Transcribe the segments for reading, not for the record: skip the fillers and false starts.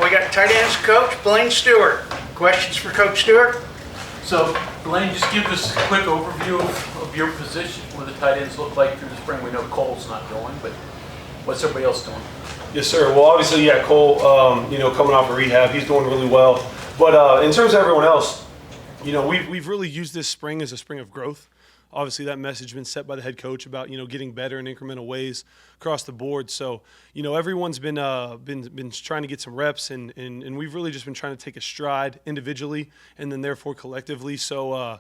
we got tight ends coach Blaine Stewart. Questions for Coach Stewart? So, Blaine, just give us a quick overview of your position, what the tight ends look like through the spring. We know Cole's not going, but what's everybody else doing? Yes, sir. Well, obviously, yeah, Cole, coming off of rehab, he's doing really well. But in terms of everyone else, we've really used this spring as a spring of growth. Obviously, that message has been set by the head coach about, getting better in incremental ways across the board. So, everyone's been trying to get some reps, and we've really just been trying to take a stride individually and then therefore collectively. So,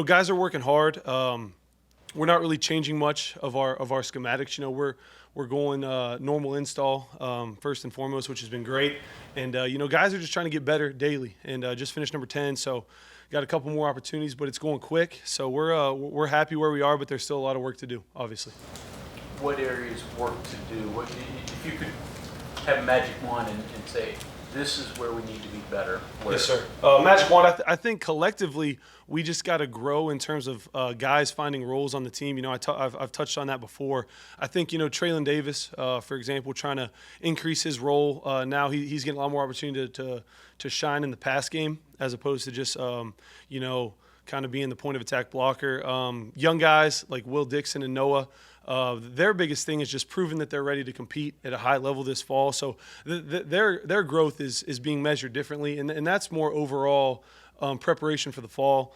guys are working hard. We're not really changing much of our schematics. We're going normal install first and foremost, which has been great. And guys are just trying to get better daily. And just finished number 10, so got a couple more opportunities, but it's going quick. So we're happy where we are, but there's still a lot of work to do, obviously. What areas work to do? What if you could have a magic wand and say, this is where we need to be better? Yes, sir. Magic wand, I think collectively we just got to grow in terms of guys finding roles on the team. I've touched on that before. I think, Traylon Davis, for example, trying to increase his role. Now he's getting a lot more opportunity to shine in the pass game as opposed to just, kind of being the point of attack blocker. Young guys like Will Dixon and Noah, their biggest thing is just proving that they're ready to compete at a high level this fall. So their growth is being measured differently, and that's more overall preparation for the fall.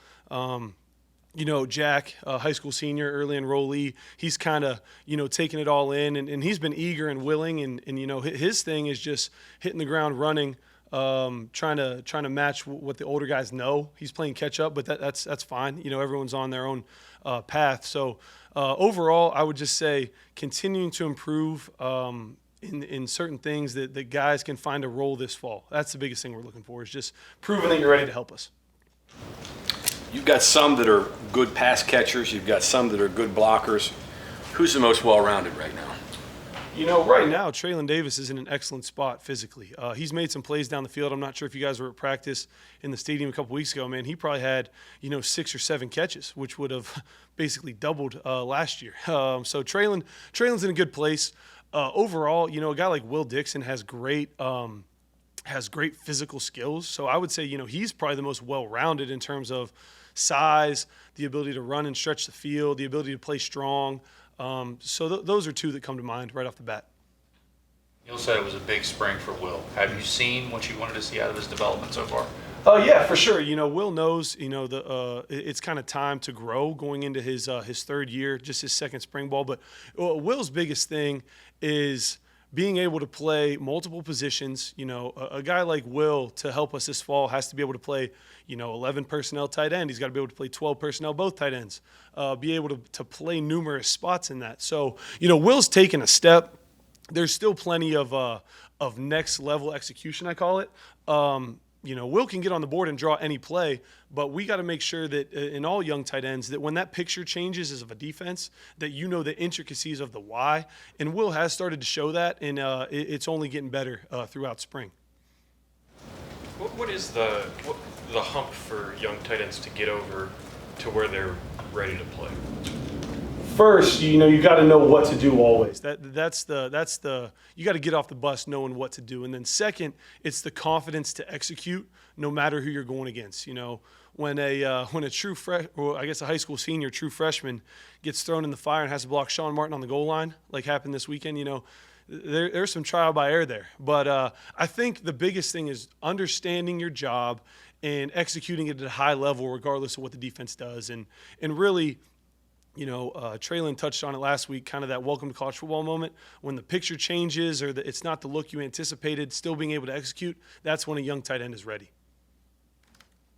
Jack, high school senior, early enrollee, he's kind of, taking it all in, and he's been eager and willing, and his thing is just hitting the ground running, trying to match what the older guys know. He's playing catch up, but that's fine. Everyone's on their own path. So overall, I would just say continuing to improve in certain things that guys can find a role this fall. That's the biggest thing we're looking for, is just proving that you're ready to help us. You've got some that are good pass catchers. You've got some that are good blockers. Who's the most well-rounded right now? Right now, Traylon Davis is in an excellent spot physically. He's made some plays down the field. I'm not sure if you guys were at practice in the stadium a couple weeks ago. Man, he probably had, 6 or 7 catches, which would have basically doubled last year. So Traylon's in a good place. Overall, a guy like Will Dixon has great physical skills. So I would say, he's probably the most well-rounded in terms of size, the ability to run and stretch the field, the ability to play strong. So those are two that come to mind right off the bat. You'll say it was a big spring for Will. Have you seen what you wanted to see out of his development so far? Yeah, for sure. Will knows, it's kind of time to grow going into his third year, just his second spring ball. But Will's biggest thing is being able to play multiple positions. A guy like Will, to help us this fall, has to be able to play, 11 personnel tight end. He's got to be able to play 12 personnel both tight ends, be able to play numerous spots in that. So, Will's taken a step. There's still plenty of next level execution, I call it. Will can get on the board and draw any play, but we got to make sure that in all young tight ends that when that picture changes as of a defense, that the intricacies of the why. And Will has started to show that, and it's only getting better throughout spring. What is the hump for young tight ends to get over to where they're ready to play? First, you got to know what to do always. That's the you got to get off the bus knowing what to do. And then second, it's the confidence to execute no matter who you're going against. When a true a high school senior, true freshman, gets thrown in the fire and has to block Sean Martin on the goal line, like happened this weekend, there's some trial by error there. But I think the biggest thing is understanding your job and executing it at a high level regardless of what the defense does. And really, Traylon touched on it last week, kind of that welcome to college football moment. When the picture changes or it's not the look you anticipated, still being able to execute, that's when a young tight end is ready.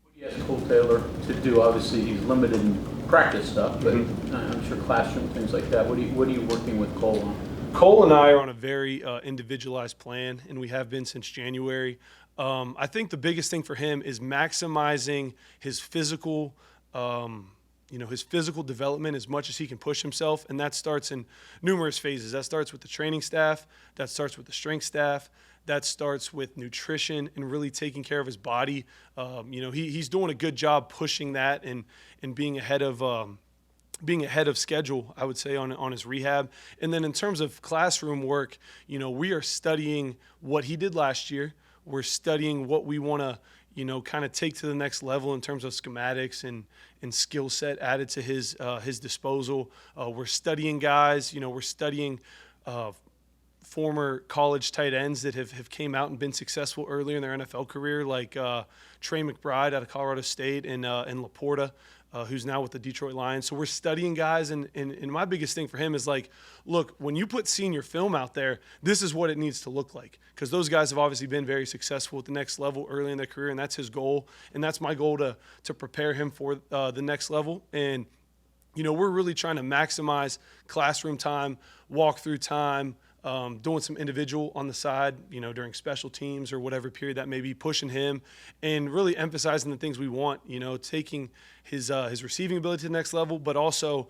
What do you ask Cole Taylor to do? Obviously, he's limited in practice stuff, but I'm sure classroom, things like that. What are you working with Cole on? Cole and I are on a very individualized plan, and we have been since January. I think the biggest thing for him is maximizing his physical his physical development as much as he can push himself, and that starts in numerous phases. That starts with the training staff, that starts with the strength staff, that starts with nutrition and really taking care of his body. He's doing a good job pushing that and being ahead of schedule, I would say, on his rehab. And then in terms of classroom work, we are studying what he did last year. We're studying what we want to, kind of take to the next level in terms of schematics and skill set added to his disposal. We're studying guys. We're studying former college tight ends that have came out and been successful earlier in their NFL career, like Trey McBride out of Colorado State and Laporta, who's now with the Detroit Lions. So we're studying guys, and my biggest thing for him is like, look, when you put senior film out there, this is what it needs to look like, because those guys have obviously been very successful at the next level early in their career, and that's his goal, and that's my goal to prepare him for the next level. And we're really trying to maximize classroom time, walkthrough time, doing some individual on the side, during special teams or whatever period that may be, pushing him and really emphasizing the things we want, taking his receiving ability to the next level, but also,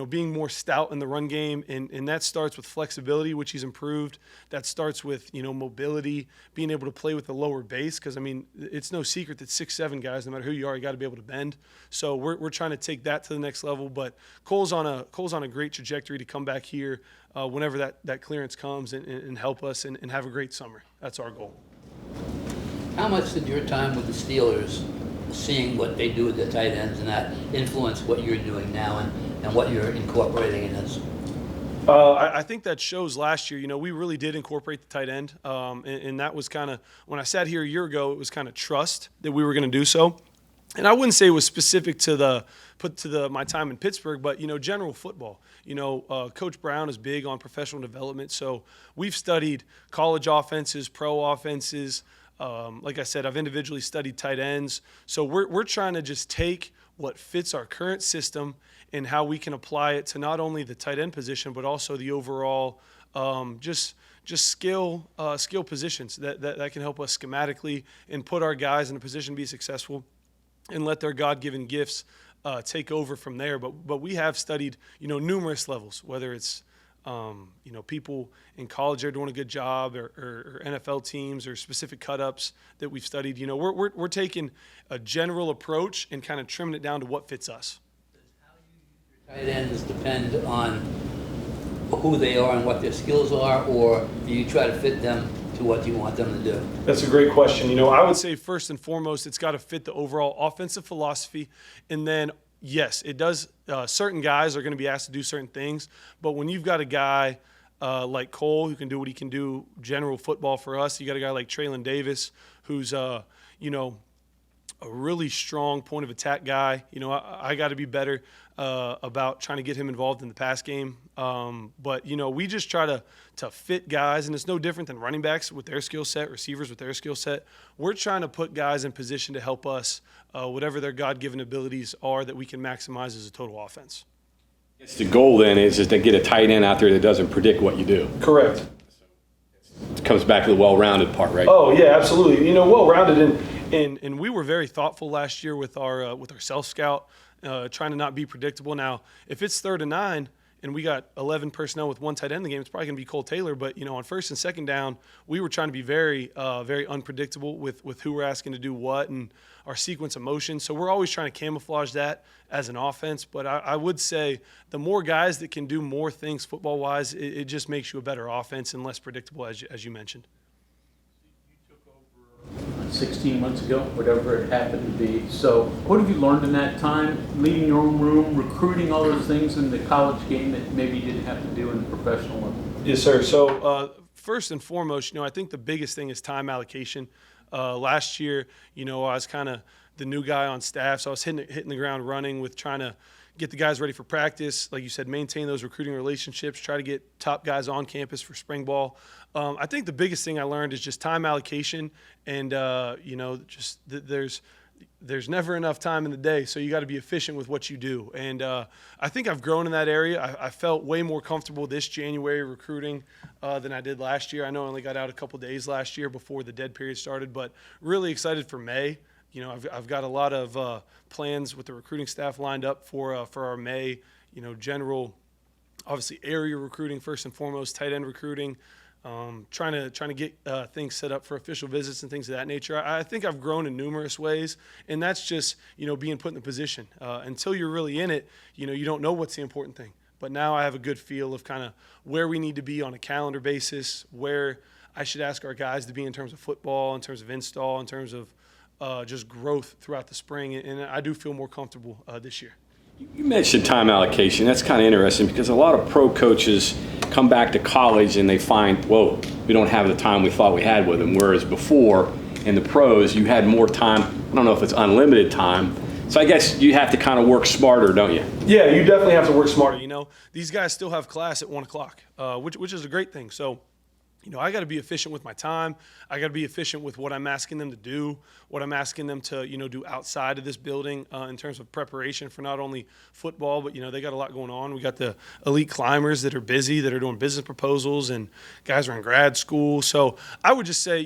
being more stout in the run game. And that starts with flexibility, which he's improved. That starts with, mobility, being able to play with the lower base. Because, it's no secret that 6'7" guys, no matter who you are, you got to be able to bend. So we're trying to take that to the next level. But Cole's on a great trajectory to come back here whenever that clearance comes and help us and have a great summer. That's our goal. How much did your time with the Steelers, seeing what they do with the tight ends, and that influence what you're doing now and what you're incorporating in this? I think that shows last year. We really did incorporate the tight end, and that was kind of, when I sat here a year ago, it was kind of trust that we were going to do so. And I wouldn't say it was specific to my time in Pittsburgh, but general football. Coach Brown is big on professional development, so we've studied college offenses, pro offenses. Like I said, I've individually studied tight ends. So we're trying to just take what fits our current system and how we can apply it to not only the tight end position, but also the overall just skill positions that can help us schematically and put our guys in a position to be successful and let their God-given gifts take over from there. But we have studied, numerous levels, whether it's people in college are doing a good job, or NFL teams, or specific cut-ups that we've studied. We're taking a general approach and kind of trimming it down to what fits us. Tight ends depend on who they are and what their skills are, or do you try to fit them to what you want them to do? That's a great question. I would say first and foremost, it's got to fit the overall offensive philosophy, and then yes, it does. Certain guys are going to be asked to do certain things, but when you've got a guy like Cole who can do what he can do, general football for us, you got a guy like Traylon Davis who's a really strong point of attack guy. I got to be better about trying to get him involved in the pass game. But we just try to fit guys, and it's no different than running backs with their skill set, receivers with their skill set. We're trying to put guys in position to help us, whatever their God-given abilities are, that we can maximize as a total offense. The goal then is to get a tight end out there that doesn't predict what you do. Correct. It comes back to the well-rounded part, right? Oh yeah, absolutely. Well-rounded, and we were very thoughtful last year with our self-scout, trying to not be predictable. Now, if it's 3rd and 9 and we got 11 personnel with one tight end in the game, it's probably going to be Cole Taylor. But on 1st and 2nd down, we were trying to be very, very unpredictable with who we're asking to do what and our sequence of motion. So we're always trying to camouflage that as an offense. But I would say the more guys that can do more things football-wise, it just makes you a better offense and less predictable, as you mentioned. 16 months ago, whatever it happened to be. So what have you learned in that time, leading your own room, recruiting, all those things in the college game that maybe you didn't have to do in the professional level? Yes, sir. So first and foremost, I think the biggest thing is time allocation. Last year, I was kind of the new guy on staff, so I was hitting the ground running with trying to get the guys ready for practice. Like you said, maintain those recruiting relationships, try to get top guys on campus for spring ball. I think the biggest thing I learned is just time allocation, and there's never enough time in the day, so you got to be efficient with what you do. And I think I've grown in that area. I felt way more comfortable this January recruiting than I did last year. I know I only got out a couple days last year before the dead period started, but really excited for May. I've got a lot of plans with the recruiting staff lined up for our May. General, obviously area recruiting first and foremost, tight end recruiting. Trying to get things set up for official visits and things of that nature. I think I've grown in numerous ways, and that's just being put in the position. Until you're really in it, you don't know what's the important thing. But now I have a good feel of kind of where we need to be on a calendar basis, where I should ask our guys to be in terms of football, in terms of install, in terms of just growth throughout the spring. And I do feel more comfortable this year. You mentioned time allocation. That's kind of interesting because a lot of pro coaches come back to college and they find, whoa, we don't have the time we thought we had with them. Whereas before, in the pros, you had more time. I don't know if it's unlimited time. So I guess you have to kind of work smarter, don't you? Yeah, you definitely have to work smarter. These guys still have class at 1 o'clock, which is a great thing. So, I got to be efficient with my time. I got to be efficient with what I'm asking them to do, what I'm asking them to, do outside of this building in terms of preparation for not only football, but, they got a lot going on. We got the elite climbers that are busy, that are doing business proposals, and guys are in grad school. So I would just say,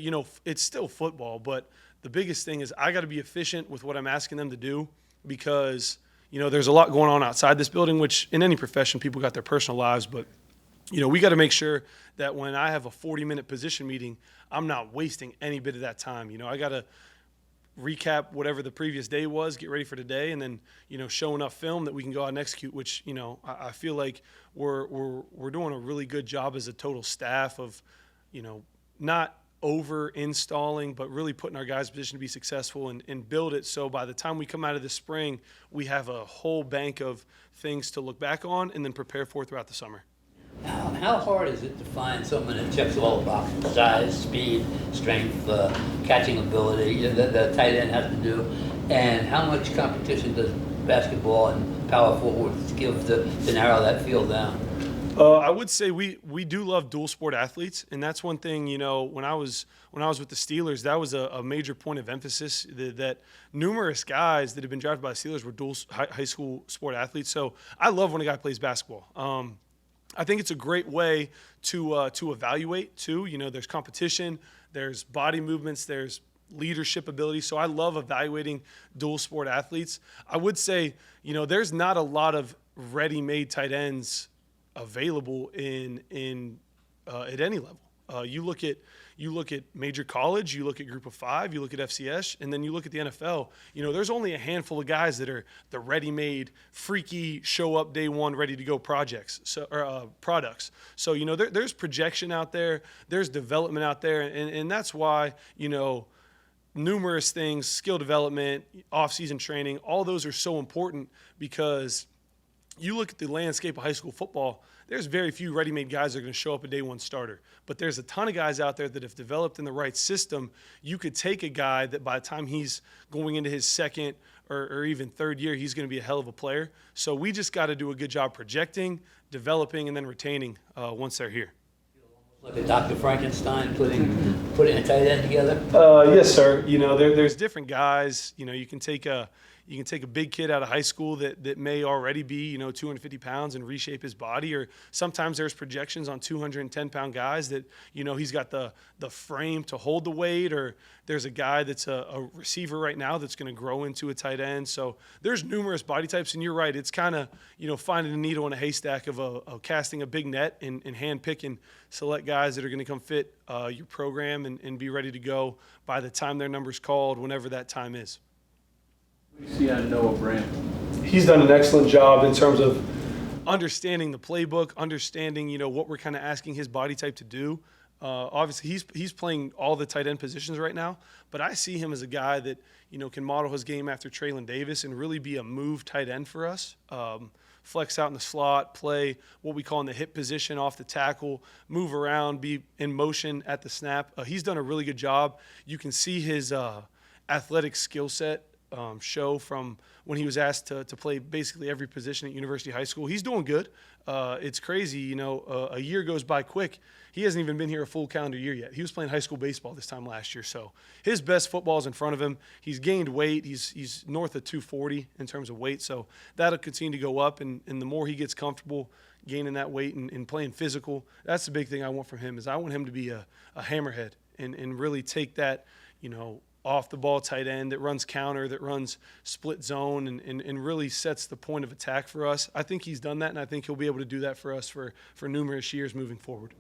it's still football, but the biggest thing is I got to be efficient with what I'm asking them to do because, there's a lot going on outside this building, which in any profession, people got their personal lives, but we got to make sure that when I have a 40-minute position meeting, I'm not wasting any bit of that time. I got to recap whatever the previous day was, get ready for today, and then, show enough film that we can go out and execute, which, I feel like we're doing a really good job as a total staff of, not over installing, but really putting our guys in position to be successful and build it. So by the time we come out of the spring, we have a whole bank of things to look back on and then prepare for throughout the summer. How hard is it to find someone that checks all the boxes? Size, speed, strength, catching ability, the tight end has to do, and how much competition does basketball and power forwards give to narrow that field down? I would say we do love dual sport athletes, and that's one thing. When I was with the Steelers, that was a major point of emphasis. That numerous guys that have been drafted by the Steelers were dual high school sport athletes. So I love when a guy plays basketball. I think it's a great way to evaluate too. There's competition, there's body movements, there's leadership ability. So I love evaluating dual sport athletes. I would say, there's not a lot of ready-made tight ends available in at any level. You look at major college, you look at Group of Five, you look at FCS, and then you look at the NFL. There's only a handful of guys that are the ready-made, freaky, show up day one, ready to go products. So there's projection out there, there's development out there, and that's why numerous things, skill development, off-season training, all those are so important because you look at the landscape of high school football, there's very few ready-made guys that are going to show up a day one starter. But there's a ton of guys out there that have developed in the right system. You could take a guy that by the time he's going into his second or even third year, he's going to be a hell of a player. So we just got to do a good job projecting, developing, and then retaining once they're here. Like a Dr. Frankenstein putting a tight end together? Yes, sir. There's different guys. You can take a big kid out of high school that may already be 250 pounds and reshape his body, or sometimes there's projections on 210-pound guys that he's got the frame to hold the weight, or there's a guy that's a receiver right now that's going to grow into a tight end. So there's numerous body types, and you're right. It's kind of finding a needle in a haystack of casting a big net and hand picking select guys that are going to come fit your program and be ready to go by the time their number's called, whenever that time is. What do you see on Noah Brand? He's done an excellent job in terms of understanding the playbook, understanding what we're kind of asking his body type to do. Obviously, he's playing all the tight end positions right now, but I see him as a guy that can model his game after Traylon Davis and really be a move tight end for us. Flex out in the slot, play what we call in the hip position off the tackle, move around, be in motion at the snap. He's done a really good job. You can see his athletic skill set show from when he was asked to play basically every position at University High School. He's doing good. It's crazy, a year goes by quick. He hasn't even been here a full calendar year yet. He was playing high school baseball this time last year, so his best football is in front of him. He's gained weight. He's north of 240 in terms of weight, so that'll continue to go up, and the more he gets comfortable gaining that weight and playing physical, that's the big thing I want from him, is I want him to be a hammerhead and really take that, off the ball tight end that runs counter, that runs split zone, and really sets the point of attack for us. I think he's done that, and I think he'll be able to do that for us for numerous years moving forward.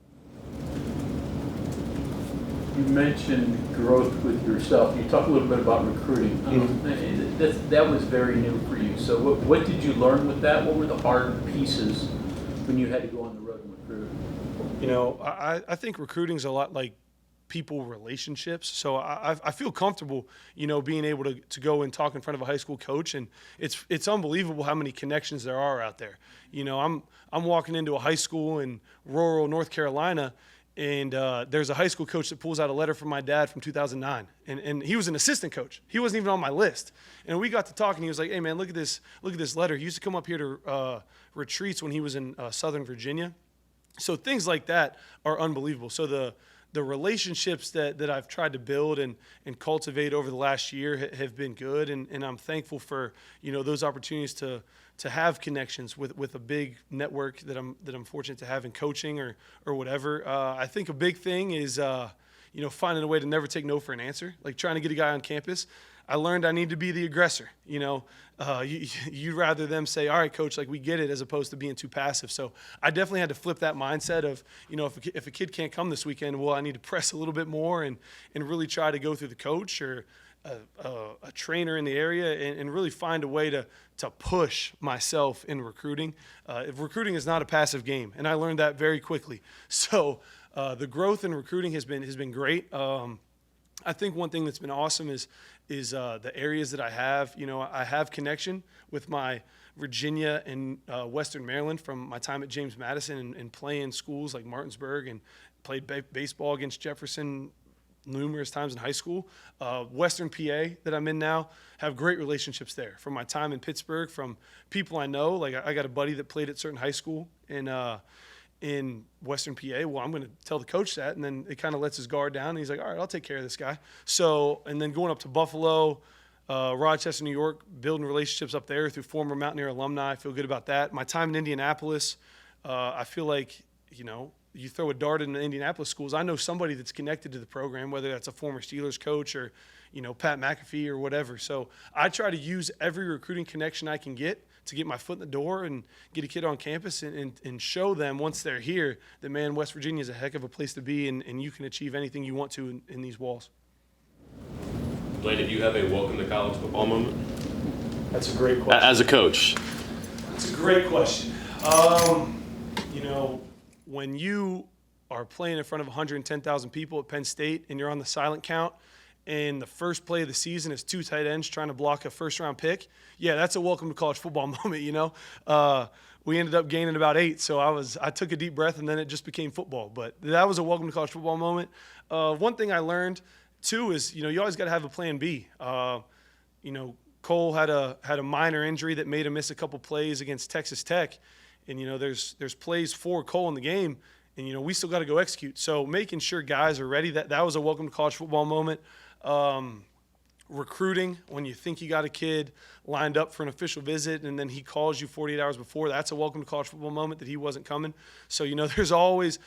You mentioned growth with yourself. You talked a little bit about recruiting. That was very new for you. So what did you learn with that? What were the hard pieces when you had to go on the road and recruit? I think recruiting's a lot like people relationships. So I feel comfortable, being able to go and talk in front of a high school coach, and it's unbelievable how many connections there are out there. I'm walking into a high school in rural North Carolina, and there's a high school coach that pulls out a letter from my dad from 2009, and he was an assistant coach. He wasn't even on my list, and we got to talking. He was like, "Hey man, look at this letter." He used to come up here to retreats when he was in Southern Virginia. So things like that are unbelievable. So the relationships that I've tried to build and cultivate over the last year have been good, and I'm thankful for those opportunities to have connections with a big network that I'm fortunate to have in coaching or whatever. I think a big thing is finding a way to never take no for an answer, like trying to get a guy on campus. I learned I need to be the aggressor. You'd rather them say, "All right, coach, like we get it," as opposed to being too passive. So I definitely had to flip that mindset of, if a kid can't come this weekend, well, I need to press a little bit more and really try to go through the coach or a trainer in the area and really find a way to push myself in recruiting. Recruiting is not a passive game, and I learned that very quickly. So the growth in recruiting has been great. I think one thing that's been awesome is the areas that I have. I have connection with my Virginia and Western Maryland from my time at James Madison and playing schools like Martinsburg, and played baseball against Jefferson numerous times in high school. Western PA that I'm in now, have great relationships there from my time in Pittsburgh, from people I know. Like I got a buddy that played at certain high school in Western PA. Well, I'm going to tell the coach that, and then it kind of lets his guard down. And he's like, "All right, I'll take care of this guy." So, and then going up to Buffalo, Rochester, New York, building relationships up there through former Mountaineer alumni. I feel good about that. My time in Indianapolis, I feel like, you throw a dart in the Indianapolis schools, I know somebody that's connected to the program, whether that's a former Steelers coach or, Pat McAfee or whatever. So I try to use every recruiting connection I can get to get my foot in the door and get a kid on campus and show them once they're here that, man, West Virginia is a heck of a place to be, and you can achieve anything you want to in these walls. Blaine, did you have a welcome to college football moment? That's a great question. As a coach? That's a great question. When you are playing in front of 110,000 people at Penn State and you're on the silent count, and the first play of the season is 2 tight ends trying to block a first-round pick, yeah, that's a welcome to college football moment, We ended up gaining about 8, so I took a deep breath, and then it just became football. But that was a welcome to college football moment. One thing I learned, too, is, you always got to have a plan B. Cole had a minor injury that made him miss a couple plays against Texas Tech, and, there's plays for Cole in the game, and, we still got to go execute. So making sure guys are ready, that was a welcome to college football moment. Recruiting, when you think you got a kid lined up for an official visit and then he calls you 48 hours before, that's a welcome to college football moment that he wasn't coming. So, there's always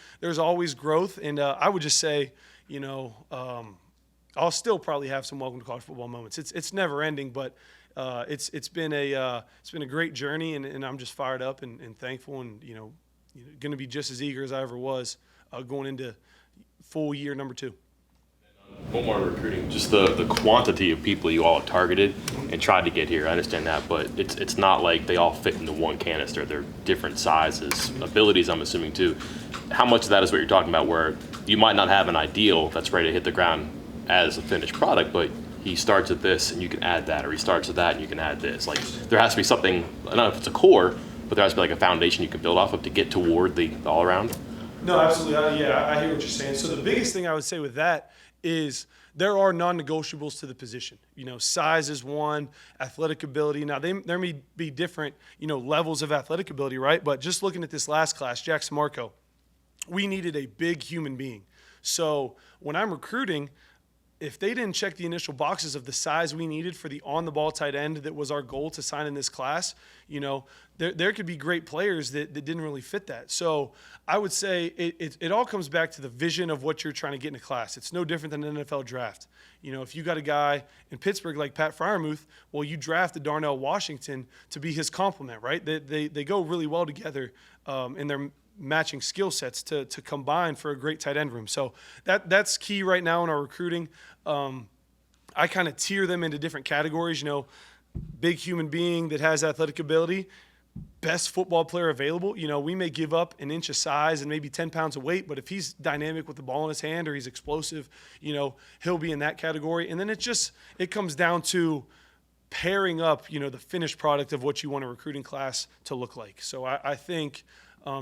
growth. And I would just say, I'll still probably have some welcome to college football moments. It's never ending, but it's been a great journey, and I'm just fired up and thankful, and going to be just as eager as I ever was going into full year number 2. One more recruiting, just the quantity of people you all targeted and tried to get here. I understand that, but it's not like they all fit into one canister. They're different sizes, abilities, I'm assuming, too. How much of that is what you're talking about, where you might not have an ideal that's ready to hit the ground as a finished product, but he starts at this and you can add that, or he starts at that and you can add this? Like, there has to be something, I don't know if it's a core, but there has to be like a foundation you can build off of to get toward the all-around. No, absolutely. I hear what you're saying. So the biggest thing I would say with that is there are non-negotiables to the position. Size is one, athletic ability. Now, there may be different, levels of athletic ability, right? But just looking at this last class, Jackson Marco, we needed a big human being. So when I'm recruiting, if they didn't check the initial boxes of the size we needed for the on-the-ball tight end that was our goal to sign in this class, there could be great players that didn't really fit that. So I would say it all comes back to the vision of what you're trying to get in a class. It's no different than an NFL draft. If you got a guy in Pittsburgh like Pat Freiermuth, well, you drafted Darnell Washington to be his complement, right? They go really well together in their matching skill sets to combine for a great tight end room. So that's key right now in our recruiting. I kind of tier them into different categories, big human being that has athletic ability, best football player available. You know, we may give up an inch of size and maybe 10 pounds of weight, but if he's dynamic with the ball in his hand or he's explosive, you know, he'll be in that category. And then it comes down to pairing up, you know, the finished product of what you want a recruiting class to look like. So I think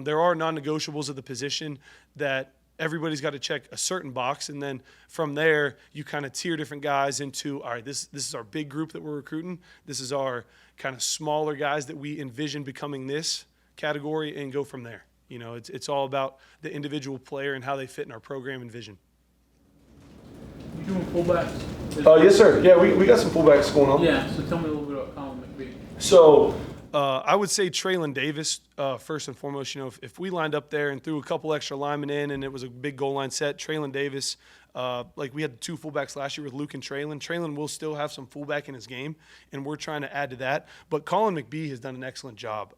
there are non-negotiables of the position that everybody's got to check a certain box, and then from there you kind of tier different guys into, all right, this is our big group that we're recruiting, this is our kind of smaller guys that we envision becoming this category, and go from there. You know, it's all about the individual player and how they fit in our program and vision. You doing fullbacks? Yes, sir. Yeah, we got some fullbacks going on. Yeah, so tell me a little bit about Colin McBee. So I would say Traylon Davis, first and foremost. You know, if we lined up there and threw a couple extra linemen in and it was a big goal line set, Traylon Davis, like we had 2 fullbacks last year with Luke and Traylon. Traylon will still have some fullback in his game, and we're trying to add to that. But Colin McBee has done an excellent job.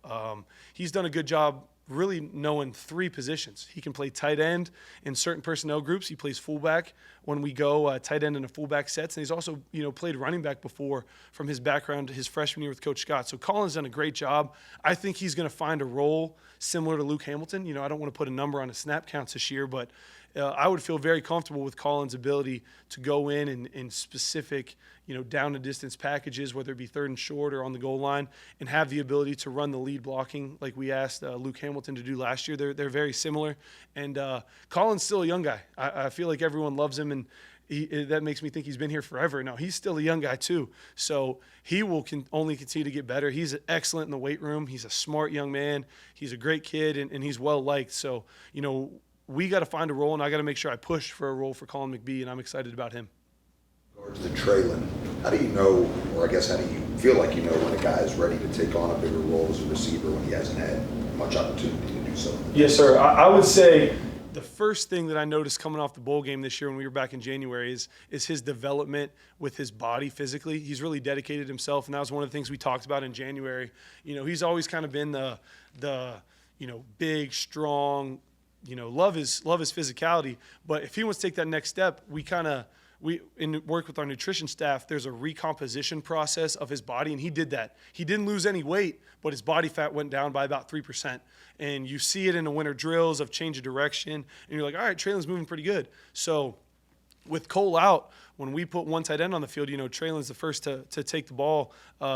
He's done a good job really knowing 3 positions. He can play tight end in certain personnel groups. He plays fullback when we go tight end and a fullback sets. And he's also, you know, played running back before from his background his freshman year with Coach Scott. So Colin's done a great job. I think he's going to find a role similar to Luke Hamilton. You know, I don't want to put a number on his snap counts this year, but I would feel very comfortable with Colin's ability to go in specific, you know, down and distance packages, whether it be 3rd and short or on the goal line, and have the ability to run the lead blocking like we asked Luke Hamilton to do last year. They're very similar. And Colin's still a young guy. I feel like everyone loves him, and that makes me think he's been here forever. No, he's still a young guy too. So he will only continue to get better. He's excellent in the weight room. He's a smart young man. He's a great kid, and he's well liked. So, you know, we got to find a role, and I got to make sure I push for a role for Colin McBee, and I'm excited about him. Regards to Traylon, how do you know, or I guess how do you feel like you know when a guy is ready to take on a bigger role as a receiver when he hasn't had much opportunity to do so? Yes, sir. I would say the first thing that I noticed coming off the bowl game this year when we were back in January is his development with his body physically. He's really dedicated himself, and that was one of the things we talked about in January. You know, he's always kind of been the you know, big, strong, you know, love his physicality. But if he wants to take that next step, we work with our nutrition staff. There's a recomposition process of his body, and he did that. He didn't lose any weight, but his body fat went down by about 3%. And you see it in the winter drills of change of direction, and you're like, all right, Traylon's moving pretty good. So with Cole out, when we put 1 tight end on the field, you know, Traylon's the first to take the ball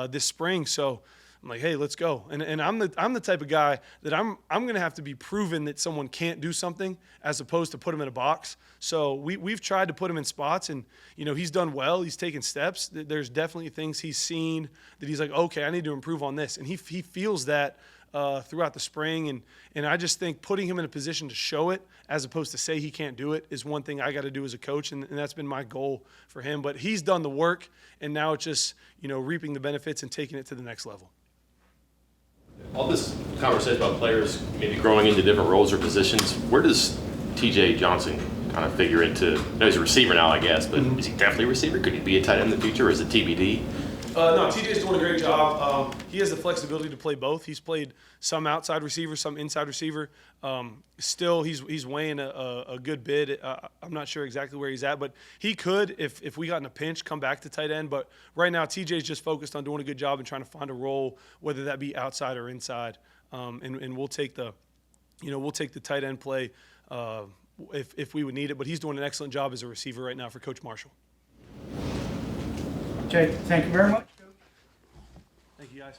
this spring. So I'm like, hey, let's go. And I'm the type of guy that I'm going to have to be proven that someone can't do something as opposed to put him in a box. So we've tried to put him in spots, and, you know, he's done well. He's taken steps. There's definitely things he's seen that he's like, okay, I need to improve on this. And he feels that throughout the spring. And I just think putting him in a position to show it as opposed to say he can't do it is one thing I got to do as a coach, and that's been my goal for him. But he's done the work, and now it's just, you know, reaping the benefits and taking it to the next level. All this conversation about players maybe growing into different roles or positions, where does TJ Johnson kind of figure into? I know he's a receiver now, I guess, but is he definitely a receiver? Could he be a tight end in the future, or is it TBD? No, TJ's doing a great job. He has the flexibility to play both. He's played some outside receiver, some inside receiver. Still, he's weighing a good bit. I'm not sure exactly where he's at, but he could, if we got in a pinch, come back to tight end. But right now, TJ's just focused on doing a good job and trying to find a role, whether that be outside or inside. And we'll take the tight end play if we would need it. But he's doing an excellent job as a receiver right now for Coach Marshall. Okay, thank you very much. Thank you, guys.